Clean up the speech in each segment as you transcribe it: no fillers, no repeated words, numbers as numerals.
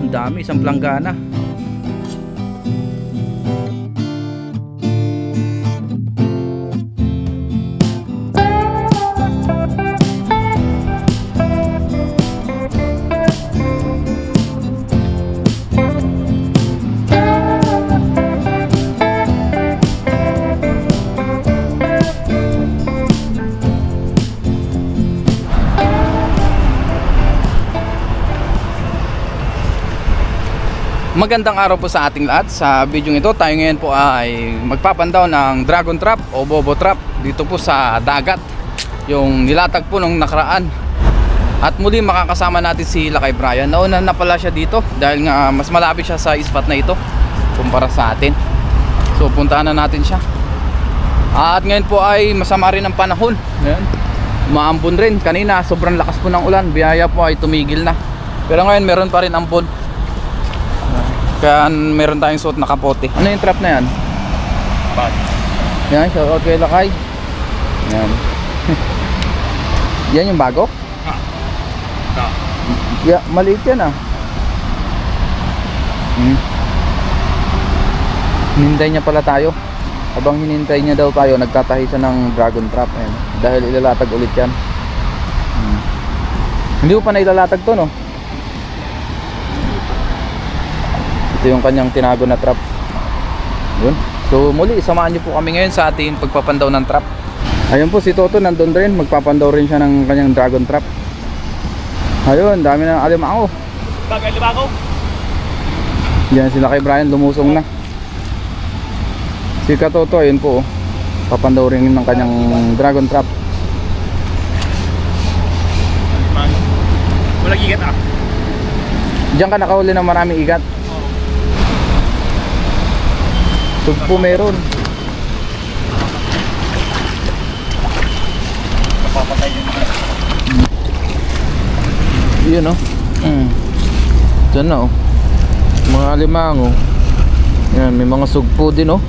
Ang dami, isang planggana. Magandang araw po sa ating lahat. Sa video ito, tayo ngayon po ay magpapandaw ng dragon trap o bobo trap dito po sa dagat, yung nilatag po nung nakaraan. At muli makakasama natin si Lakay Brian. Nauna na pala siya dito dahil nga mas malapit siya sa spot na ito kumpara sa atin. So puntahan na natin siya. At ngayon po ay masama rin ang panahon. Ayan, umaambon rin. Kanina sobrang lakas po ng ulan, biyaya po ay tumigil na. Pero ngayon meron pa rin ambon. Kaya meron tayong suot na kapote. Ano yung trap na yan? Bad. Yan, shout out kay Lakay. Yan. Yan yung bago? Yeah, maliit yan ah. Hinintay niya pala tayo. Habang hinintay niya daw tayo, nagtatahi siya ng dragon trap. Ayan. Dahil ilalatag ulit yan. Hindi ko pa na ilalatag to, no? Ito yung kanyang tinago na trap. Yun. So muli, samahan niyo po kami ngayon sa ating pagpapandaw ng trap. Ayun po si Toto nandun rin. Magpapandaw rin siya ng kanyang dragon trap. Ayun, dami na alimango. Bagay alimango. Diyan sila kay Brian, lumusong na. Si Katoto, ayun po, papandaw rin ng kanyang dragon trap. Walang igat ah. Diyan ka nakahuli ng maraming igat. Sugpo meron. Kapapatay yun. Yun o. Diyan na o. Mga alimango. Yan, may mga sugpo din o.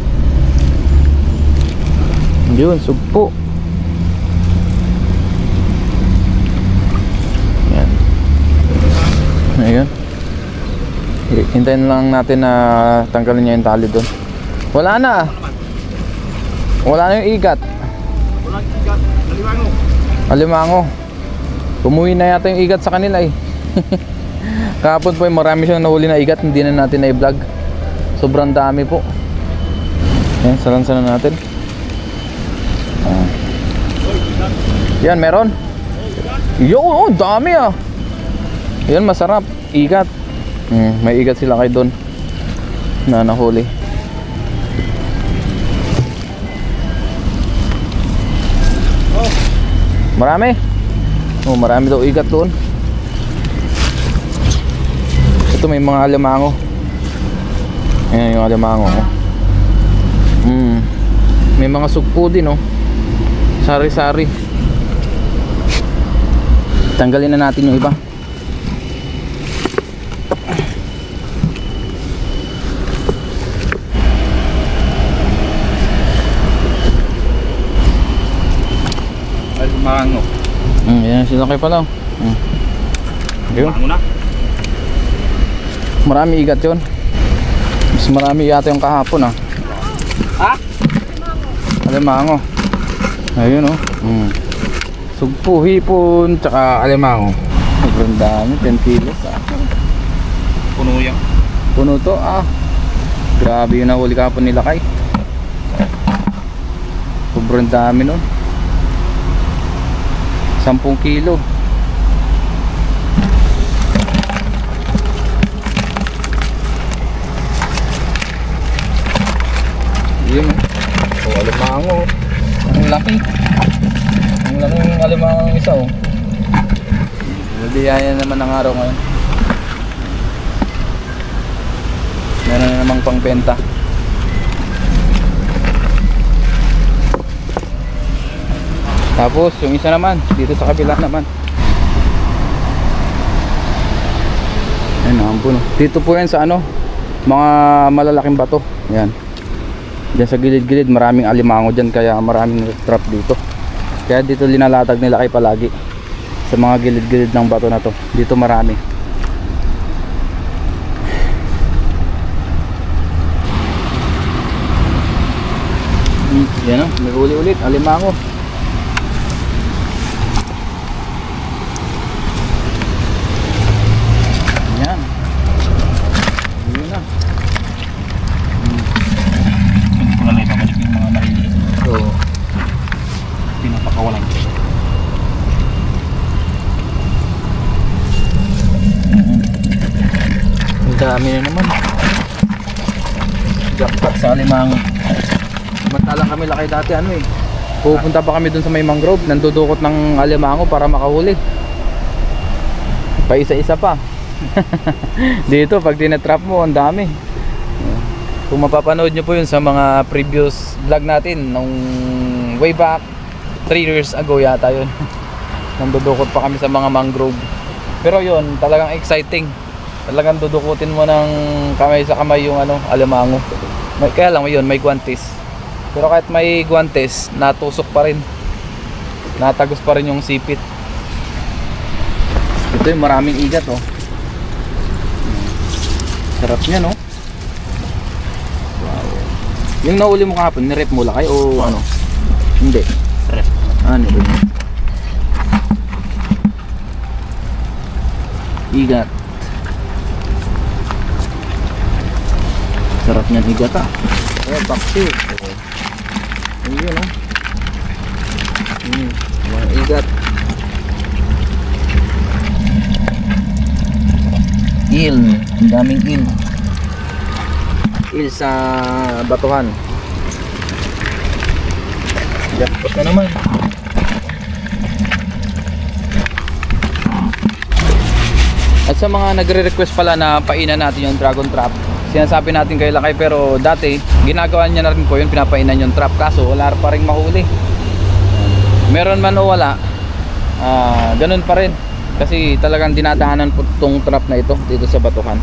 Yun, sugpo. Yan. Ayan. Hintayin lang natin na tanggalin niya yung tali doon. Wala na. Wala na yung igat. Walang igat. Alimango. Alimango. Umuwi na yata yung igat sa kanila eh. Kahapon po marami siyang nahuli na igat. Hindi na natin na-vlog. Sobrang dami po. Yan, salan-salan natin. Yan, meron. Yo, oh, dami ah. Yan, masarap. Igat. May igat sila kay doon na nahuli. Marami. Oh, marami daw igat doon. Ito may mga alimango. Ayan yung alimango. May mga sugpo din oh. Sari-sari. Tanggalin na natin yung iba. Alimango. Yan sila kayo pala. Alimango na. Marami igat yun. Mas marami yata yung kahapon ah. Ha? Alimango. Ayun oh. Sugpo, hipon, tsaka alimango. Sobrang dami, 10 kilos ah. Puno yan. Puno to ah. Grabe yung nahuli kahapon nila kay. Sobrang dami nun. 10 kilo. Yun oh, alimango. Ang laki. Ang laki ng alimango ng isa oh. Nabiyaya naman ang araw ngayon. Meron na namang pangbenta. Tapos yung isa naman dito sa kabila naman. Ayun, ang puno. Dito po yan sa ano, mga malalaking bato. Yan. Diyan sa gilid-gilid maraming alimango dyan, kaya maraming trap dito. Kaya dito linalatag nila kay palagi. Sa mga gilid-gilid ng bato na to. Dito marami. Yan o, may huli ulit, alimango. Yan. Yun na. Hindi ko na lang ibabalik yung mga naliliit. So, Pinapakawalan. ang dami na naman. Jackpot sa alimango. Samantalang kami lakay dati ano eh. Pupunta pa kami dun sa may mangrove, nandudukot ng alimango para makahuli. Paisa-isa pa. Dito pag tinetrap mo, ang dami. Kung mapapanood nyo po yun sa mga previous vlog natin nung way back 3 years ago yata yun. Nandudukot pa kami sa mga mangrove. Pero yun, talagang exciting. Talagang dudukutin mo ng kamay sa kamay yung ano, alimango. Kaya lang yun, may guantes. Pero kahit may guantes, natusok pa rin. Natagos pa rin yung sipit. Ito yung maraming igat oh. Sarap niya no. Wow. Yung nahuli mo kahapon, nirep mo lakay o ano? Hindi. Rep. Nirep mo. Igat. Sarap niyan igat ah. Oh, paksi. Ayun oh. Mga igat. Il, ang daming il. Il sa batuhan. Jackpot na naman. At sa mga nagre-request pala na painan natin yung dragon trap, sinasabi natin kay Lakay, pero dati ginagawa niya na rin po yun, pinapainan yung trap, kaso wala pa rin mahuli. Meron man o wala, ganun pa rin, kasi talagang dinadahanan po itong trap na ito dito sa batuhan.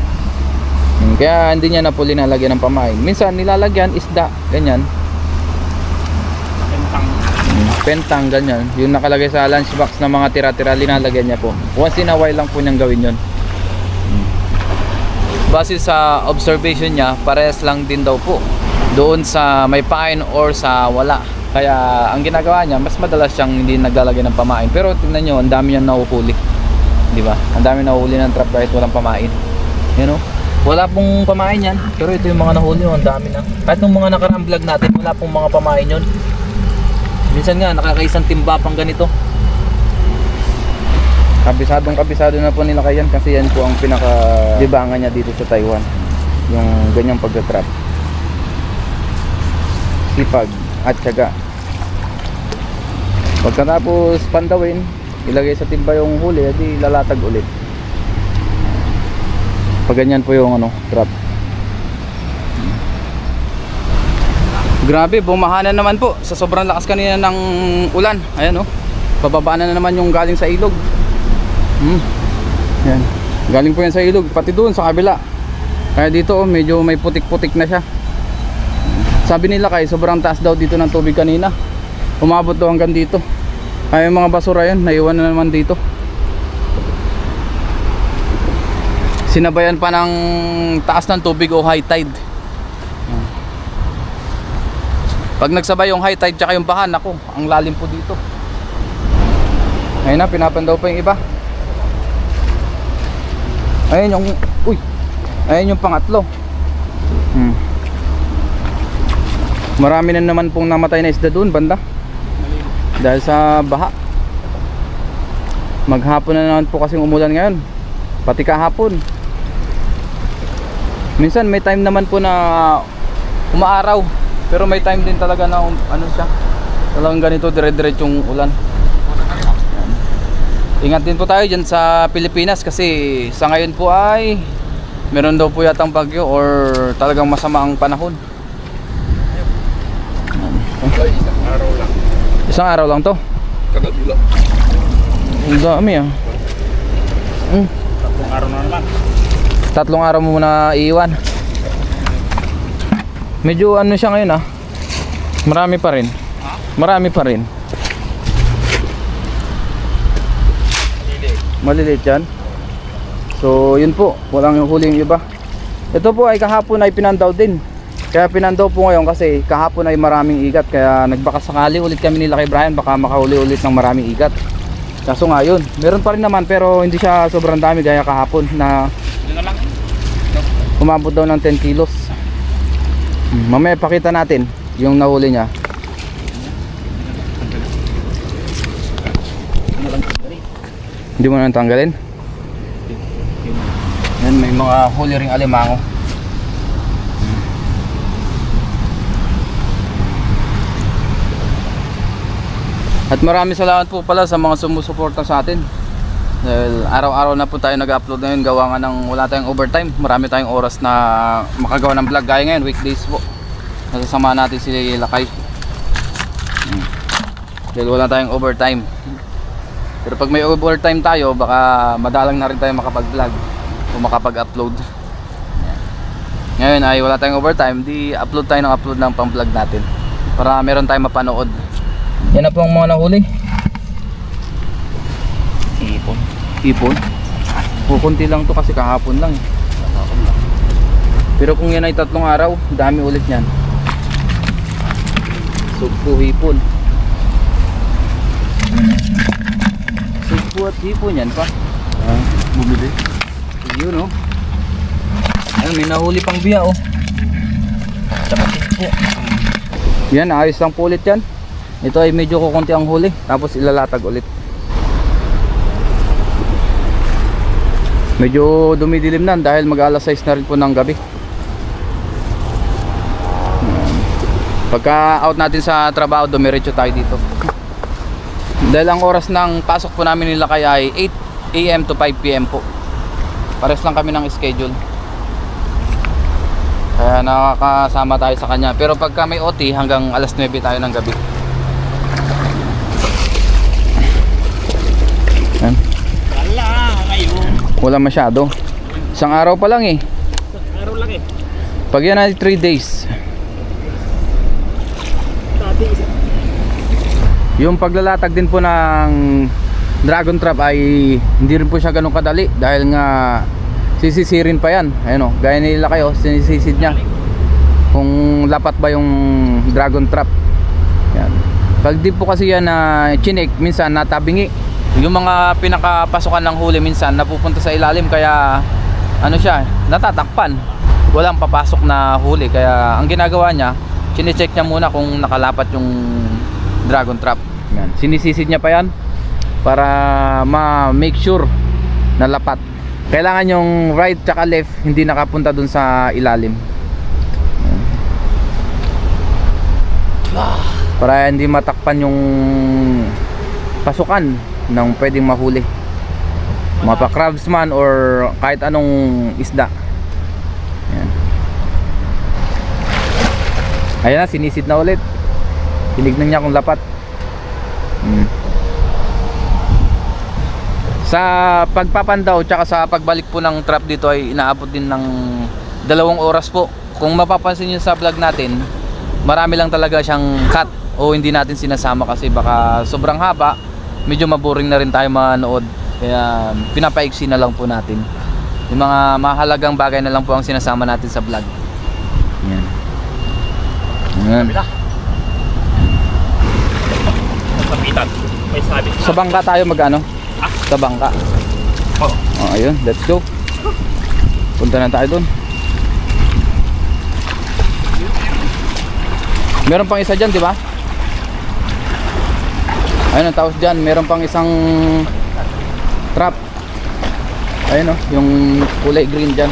Kaya hindi niya na po linalagyan ng pamain. Minsan nilalagyan isda, ganyan, pentang, ganyan, yung nakalagay sa lunchbox na mga tira-tira, linalagyan niya po. Once in a while lang po niyang gawin yun. Base sa observation niya, parehas lang din daw po doon sa may pain or sa wala. Kaya ang ginagawa niya, mas madalas siyang hindi naglalagay ng pamain. Pero tingnan niyo, ang dami niyang nahuhuli, di ba? Ang dami nahuhuli ng trap kahit walang pamain. You know? Wala pong pamain yan, pero ito yung mga nahuli, ang dami na. Kahit nung mga nakaraang vlog natin, wala pong mga pamain yun. Minsan nga nakakaisang timba pang ganito. Kabisado na po nila kayan, kasi yan po ang pinaka libangan niya dito sa Taiwan, yung ganyang pagka-trap. Sipag at tiyaga. Pagkatapos pandawin, ilagay sa timba yung huli, edi lalatag ulit. Pag ganyan po yung ano, trap. Grabe, bumaha na naman po sa sobrang lakas kanina ng ulan. Ayan oh, pababa na naman yung galing sa ilog. Yan. Galing po yan sa ilog, pati doon sa kabila. Kaya dito oh, medyo may putik-putik na siya. Sabi nila kay sobrang taas daw dito ng tubig kanina. Umabot daw hanggang dito. Kaya yung mga basura yan, naiwan na naman dito. Sinabayan pa ng taas ng tubig o high tide. Pag nagsabay yung high tide tsaka yung bahan, ako, ang lalim po dito. Ayun na, pinapandaw pa yung iba. Ayun yung, uy, ayun yung pangatlo. Marami na naman pong namatay na isda doon banda, dahil sa baha. Maghapon na naman po kasing umulan ngayon, pati kahapon. Minsan may time naman po na umaaraw, pero may time din talaga na ano siya, talagang ganito dire-diretso yung ulan. Ingat din po tayo dyan sa Pilipinas, kasi sa ngayon po ay meron daw po yatang bagyo or talagang masama ang panahon. Isang araw lang. Isang araw lang to? Kagabi lang. Ang dami ah. Tatlong araw na naman. 3 araw mo muna iiwan. Medyo ano siya ngayon ah, marami pa rin. Marami pa rin. Maliliit yan. So yun po, walang huli yung iba. Ito po ay kahapon ay pinandaw din. Kaya pinandaw po ngayon kasi kahapon ay maraming igat. Kaya nagbaka sakali ulit kami nila kay Brian, baka makahuli ulit ng maraming igat. Kaso nga yun, meron pa rin naman pero hindi siya sobrang dami gaya kahapon na umabot daw ng 10 kilos. Mamaya pakita natin yung nahuli niya. Hindi mo na tanggalin? Yan, may mga huli ring alimango. At maraming salamat po pala sa mga sumusuporta sa atin. Dahil araw-araw na po tayo nag-upload ngayon, gawa nga ng wala tayong overtime. Marami tayong oras na makagawa ng vlog gaya ngayon, weekdays po. Nasasama natin si Lakay. Dahil wala tayong overtime. Pero pag may overtime tayo, baka madalang na rin tayo makapag-vlog o makapag-upload. Ngayon ay wala tayong overtime, di upload tayo ng upload ng pang-vlog natin para meron tayong mapanood. Yan na po ang mga nahuli. Ipon. Ipon. Kukunti lang to kasi kahapon lang. Pero kung yan ay 3 araw, dami ulit yan. Sugpo, hipon. Sugpo at hipon yan pa. Bumili. Yun oh. Ayun, may nahuli pang biya oh. Tsaka sugpo. Yan, ayos lang po ulit yan. Ito ay medyo kukunti ang huli, tapos ilalatag ulit. Medyo dumidilim na dahil mag-alas 6 na rin po ng gabi. Pagka out natin sa trabaho, dumiretso tayo dito. Dahil ang oras ng pasok po namin nila kaya ay 8 AM to 5 PM po. Pares lang kami ng schedule. Kaya nakakasama tayo sa kanya. Pero pagka may OT, hanggang alas 9 tayo ng gabi. Yan. Wala ngayon. Wala masyado. Isang araw pa lang eh. Araw lang eh. Pag yan ay 3 days. Dati isa. Yung paglalatag din po ng dragon trap ay hindi rin po siya ganun kadali. Dahil nga sisisirin pa yan. Ayun o, gaya nila kayo, sinisisid niya kung lapat ba yung dragon trap. Yan. Pag di po kasi yan na chinik, minsan natabingi. Yung mga pinakapasukan ng huli minsan napupunta sa ilalim, kaya ano siya, natatakpan. Walang papasok na huli, kaya ang ginagawa niya, chine-check niya muna kung nakalapat yung dragon trap. Yan. Sinisisid niya pa yan para ma-make sure na lapat. Kailangan yung right tsaka left hindi nakapunta dun sa ilalim. Para hindi matakpan yung pasukan ng pwedeng mahuli, mapa crabs man or kahit anong isda. Ayan. Ayan na, sinisid na ulit. Tinignan niya kung lapat. Sa pagpapandaw tsaka sa pagbalik po ng trap dito ay inaabot din ng 2 oras po. Kung mapapansin niyo sa vlog natin, marami lang talaga siyang cut o hindi natin sinasama kasi baka sobrang haba, medyo maboring na rin tayo manood. Kaya pinapaiksi na lang po natin. Yung mga mahalagang bagay na lang po ang sinasama natin sa vlog. Yan. Yan. Kapitan. May sabi. Sa bangka tayo mag-ano? Sa bangka. Oh. Oh, ayun, let's go. Punta na tayo dun. Meron pang isa dyan, di ba? Ayun ang taos dyan, meron pang isang trap. Ayun oh, yung kulay green dyan.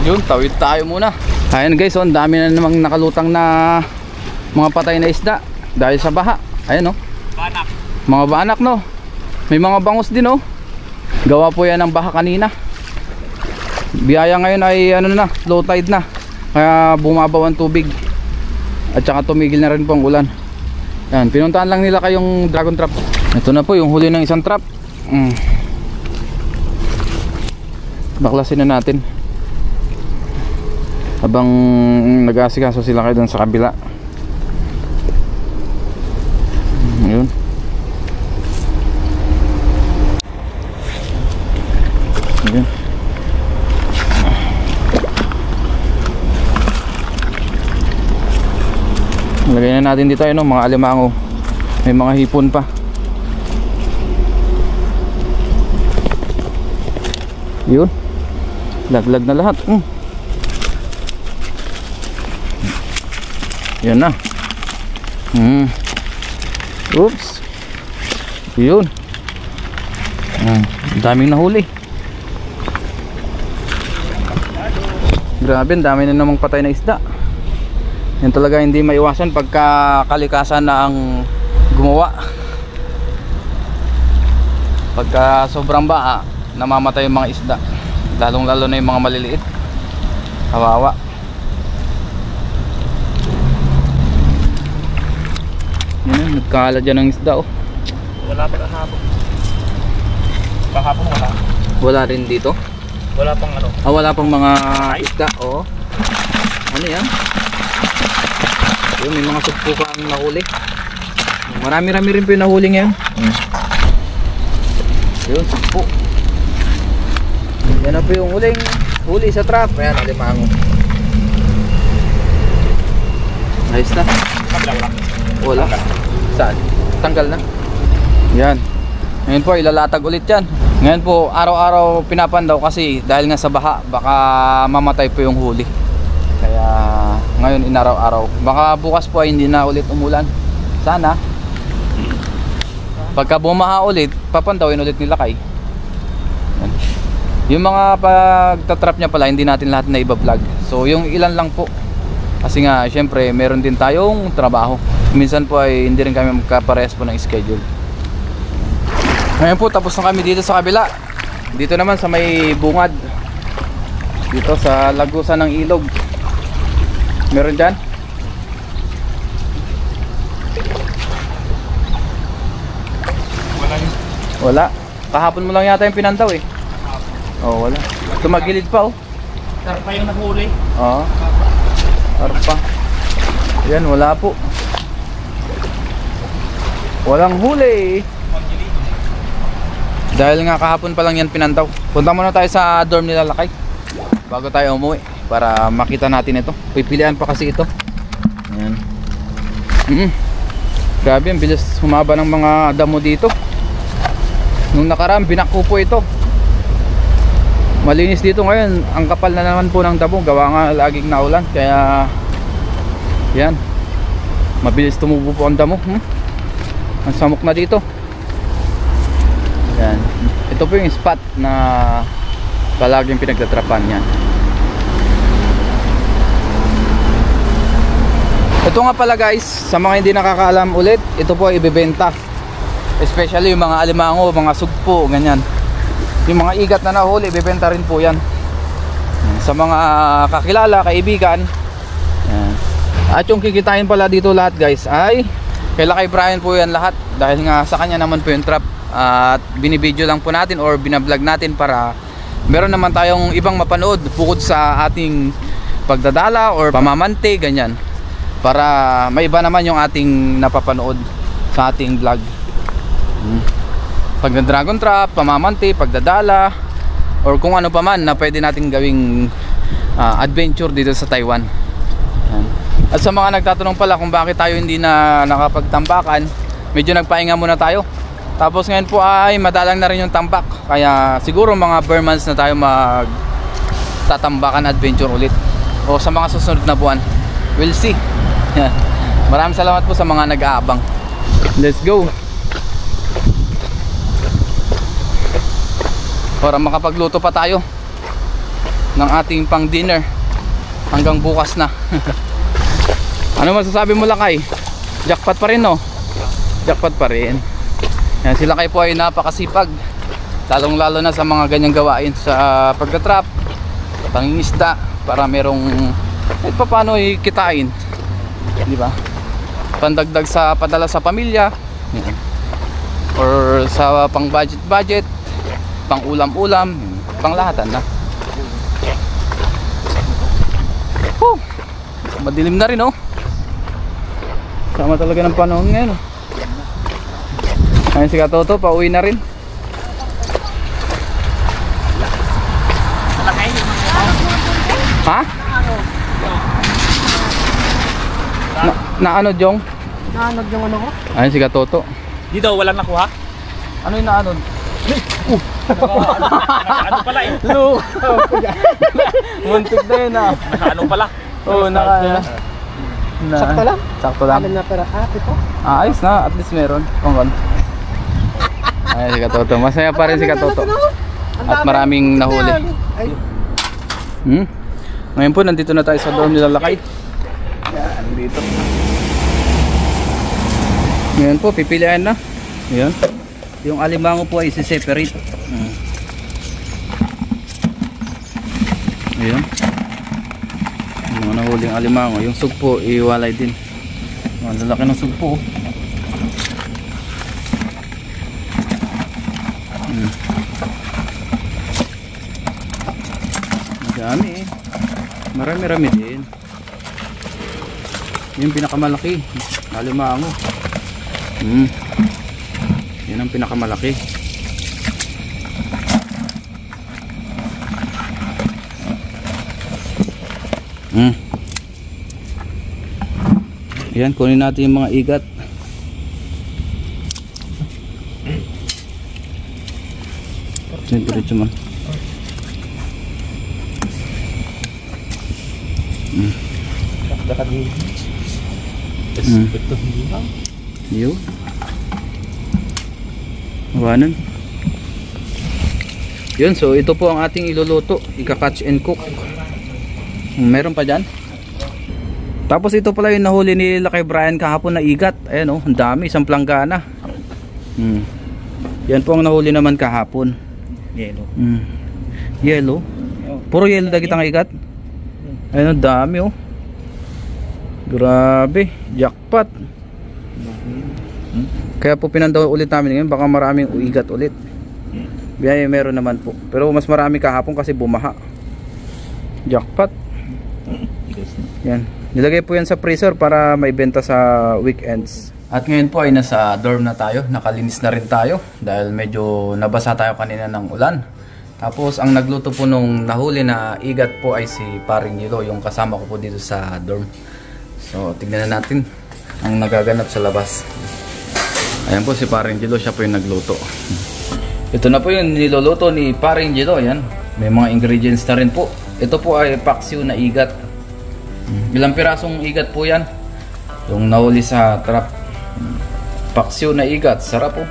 Yun, tawid tayo muna. Ayun guys, oh, ang dami na namang nakalutang na mga patay na isda dahil sa baha. Ayun oh. Banak. Mga banak no. May mga bangus din oh. Gawa po yan ng baha kanina. Biyaya ngayon ay ano na, low tide na. Kaya bumabaw ang tubig. At saka tumigil na rin po ang ulan. Yan, pinuntahan lang nila kayong dragon trap. Ito na po yung huli ng isang trap. Baklasin na natin habang nag-aasikaso sila kayo dun sa kabila. Yun. Lagay na natin dito yun, mga alimango. May mga hipon pa. Yun. Laglag na lahat. Yan na. Oops. Yun. Daming nahuli. Grabe, dami na namang patay na isda. Yan talaga hindi maiwasan pagka kalikasan na ang gumawa. Pagka sobrang baha, namamatay yung mga isda. Lalong lalo na yung mga maliliit. Kawawa. Yan, nagkala dyan ng isda, oh. Wala pa kahapon. Kahapon wala. Wala rin dito. Wala pang ano. Wala pang mga isda, oh. Ano yan? Yun, may mga sugpo kang nahuli. Marami-rami rin po yung nahuli ngayon. Yun, sugpo. Yan na po yung huli sa trap. Ayan, alimango. Ayos na. Wala. Saan? Tanggal na. Yan. Ngayon po, ilalatag ulit yan. Ngayon po, araw-araw pinapandaw kasi dahil nga sa baha, baka mamatay po yung huli. Kaya ngayon inaraw-araw. Baka bukas po ay hindi na ulit umulan. Sana. Pagka bumaha ulit, papandawin ulit nila kay. Yan. Yung mga pagtatrap niya pala, hindi natin lahat na iba-vlog. So yung ilan lang po. Kasi nga, syempre, meron din tayong trabaho. Minsan po ay hindi rin kami magkaparehas po ng schedule. Ngayon po, tapos na kami dito sa kabila. Dito naman sa may bungad. Dito sa lagusan ng ilog. Meron dyan? Wala. Kahapon mo lang yata yung pinandaw eh. Oh, wala. Tumagilid pa oh. Karpa yung nahuli. Oo. Karpa. Yan, wala po. Walang huli. Dahil nga kahapon pa lang yan pinandaw. Punta muna tayo sa dorm nila Lakay bago tayo umuwi para makita natin ito. Pipilian pa kasi ito. Ayan. Grabe, ang bilis humaba ng mga damo dito. Nung nakaraan binako po ito. Malinis dito ngayon. Ang kapal na naman po ng damo. Gawa nga laging naulan. Kaya yan, mabilis tumubo po ang damo. Ang samok na dito. Yan. Ito po yung spot na palaging pinagtatrapan yan. Ito nga pala guys, sa mga hindi nakakaalam ulit, ito po ay ibebenta. Especially yung mga alimango, mga sugpo, ganyan. Yung mga igat na nahuli, ibebenta rin po yan. Sa mga kakilala, kaibigan. Yan. At yung kikitain pala dito lahat guys ay kay Lakay Brian po yan lahat. Dahil nga sa kanya naman po yung trap. At binibideo lang po natin or binablog natin para meron naman tayong ibang mapanood bukod sa ating pagdadala or pamamante, ganyan. Para may iba naman yung ating napapanood sa ating vlog. Pag dragon trap, pamamante, pagdadala, or kung ano pa man na pwede natin gawing adventure dito sa Taiwan. Yan. At sa mga nagtatanong pala kung bakit tayo hindi na nakapagtambakan, medyo nagpahinga muna tayo. Tapos ngayon po ay madalang na rin yung tambak. Kaya siguro mga bare months na tayo magtatambakan adventure ulit. O sa mga susunod na buwan. We'll see. Maraming salamat po sa mga nag-aabang. Let's go. Para makapagluto pa tayo ng ating pang dinner hanggang bukas na. Ano masasabi mo Lakay? Jackpot pa rin no? Jackpot pa rin. Yan, sila kayo po ay napakasipag, lalong lalo na sa mga ganyang gawain sa pagtatrap, pangingisda, para merong kahit pa paano ikitain, di ba? Pandagdag sa padala sa pamilya. Yan. Or sa pang budget, pang ulam-ulam, pang lahatan na. Madilim na rin oh. Sama talaga ng panahon ngayon oh. Ayun si Katoto, pauwi na rin. Ha? Naanod yung? Naanod yung ano ko? Ayun si Katoto. Dito, walang nakuha. Ano yung naanod? Ano pala eh. Lu! Muntik na yun ah. Nakaano pala. Oo, Sakto lang? Sakto lang. Alam na pera. Ito. Ayos na, at least meron. Kongkon. Ayun si Katoto. Masaya pa rin si Katoto. At maraming nahuli. Ay, Ngayon po, nandito na tayo sa dorm nila Lakay. Yan, dito. Ngayon po, pipilian na. Yan. Yung alimango po ay isi-separate. Ayan. Yung mga nahuling alimango. Yung sugpo, iwalay din. Ang lalaki ng sugpo. Madami eh. Marami-rami din. Yung pinakamalaki. Alimango. Yan ang pinakamalaki. Yan, kunin natin yung mga igat. Diretso man. Yo. Awanan. Yun, so ito po ang ating iluluto. Ika-catch and cook. Meron pa dyan. Tapos ito pala yung nahuli ni Lakay Brian kahapon na igat. Ayan oh, ang dami, isang planggana. Yan po ang nahuli naman kahapon. Yellow. Yellow. Puro yellow dagit ang igat. Ayan, ang dami oh. Grabe, jackpot. Kaya po pinandaw ulit namin ngayon, baka maraming uigat ulit. Biyaya meron naman po. Pero mas marami kahapon kasi bumaha. Jackpot. Yan. Nilagay po yan sa freezer para may benta sa weekends. At ngayon po ay nasa dorm na tayo. Nakalinis na rin tayo dahil medyo nabasa tayo kanina ng ulan. Tapos ang nagluto po nung nahuli na igat po ay si Paring Nilo, yung kasama ko po dito sa dorm. So tignan na natin ang nagaganap sa labas. Ayan po si Paring Nilo, siya po yung nagluto. Ito na po yung niluluto ni Paring Nilo. Yan. May mga ingredients na rin po. Ito po ay paksiw na igat. Ilang pirasong igat po yan? Yung nahuli sa trap. Paksiw na igat. Sarap po.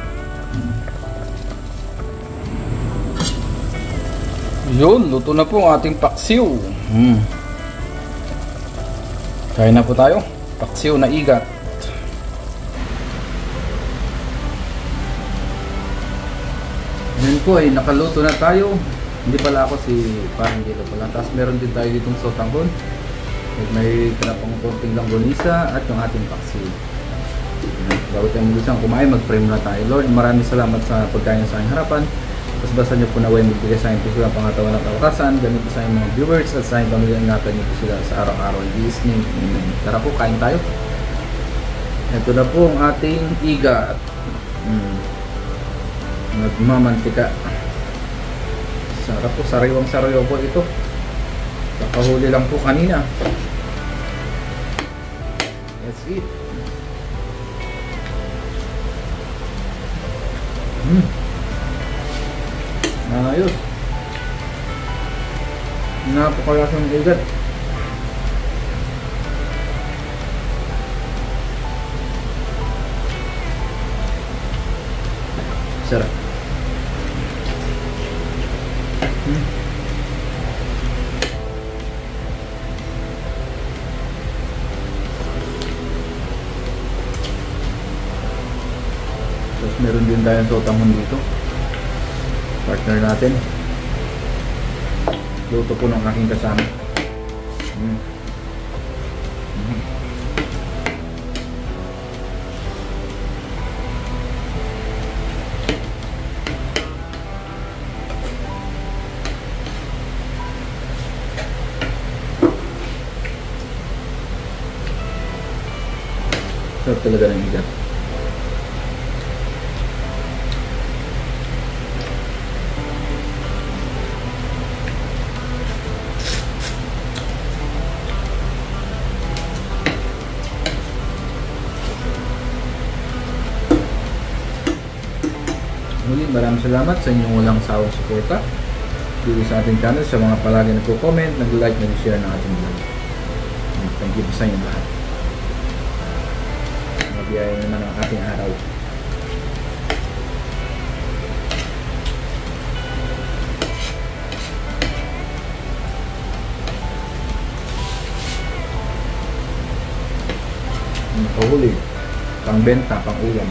Yun, luto na po ang ating paksiw. Kain na po tayo. Paksiw na igat. Yan po ay nakaluto na tayo. Hindi pala ako si Paring Nilo pala. Tapos meron din tayo ditong sotanghon. May pinapang konting langgonisa at yung ating paksiw. Bago tayo maglusang kumain, mag-pray muna tayo. Lord, maraming salamat sa pagkain sa aking harapan. Tapos basta niyo po naway magbigay sa aking puso ng pangatawan ng kalakasan. Ganun po sa aking mga viewers at sa aking pamilya. Ingatan niyo po sila sa araw-araw. In Jesus' name. Tara po, kain tayo. Ito na po ang ating igat. Nagmamantika. Sarap po, sariwang sariwa po ito. Kakahuli lang po kanina. Let's eat. Ayos. Napakalasang igat. Sarap. Tapos meron din tayong sotanghon dito. Partner natin. Luto po ng aking kasama. Sarap talaga ng igat. maraming salamat sa inyong walang sawang suporta dito sa ating channel, sa mga palagi nagko-comment, nag-like, nag-share ng ating vlog. Thank you po sa inyo lahat. Mabiyaya naman ang ating araw. Pahuli, pangbenta, pang-ulam.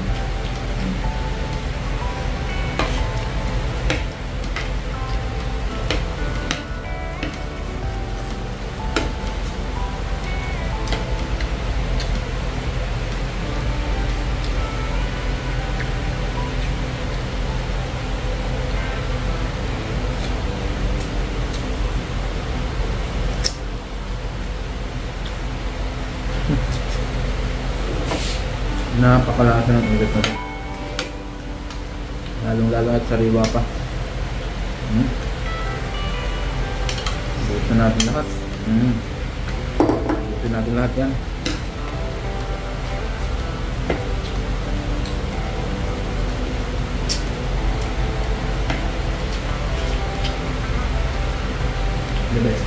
Napakalasa ng ulit na ito. Lalong-lalo at sariwa pa. Buto natin lahat. Buto natin lahat yan. The best.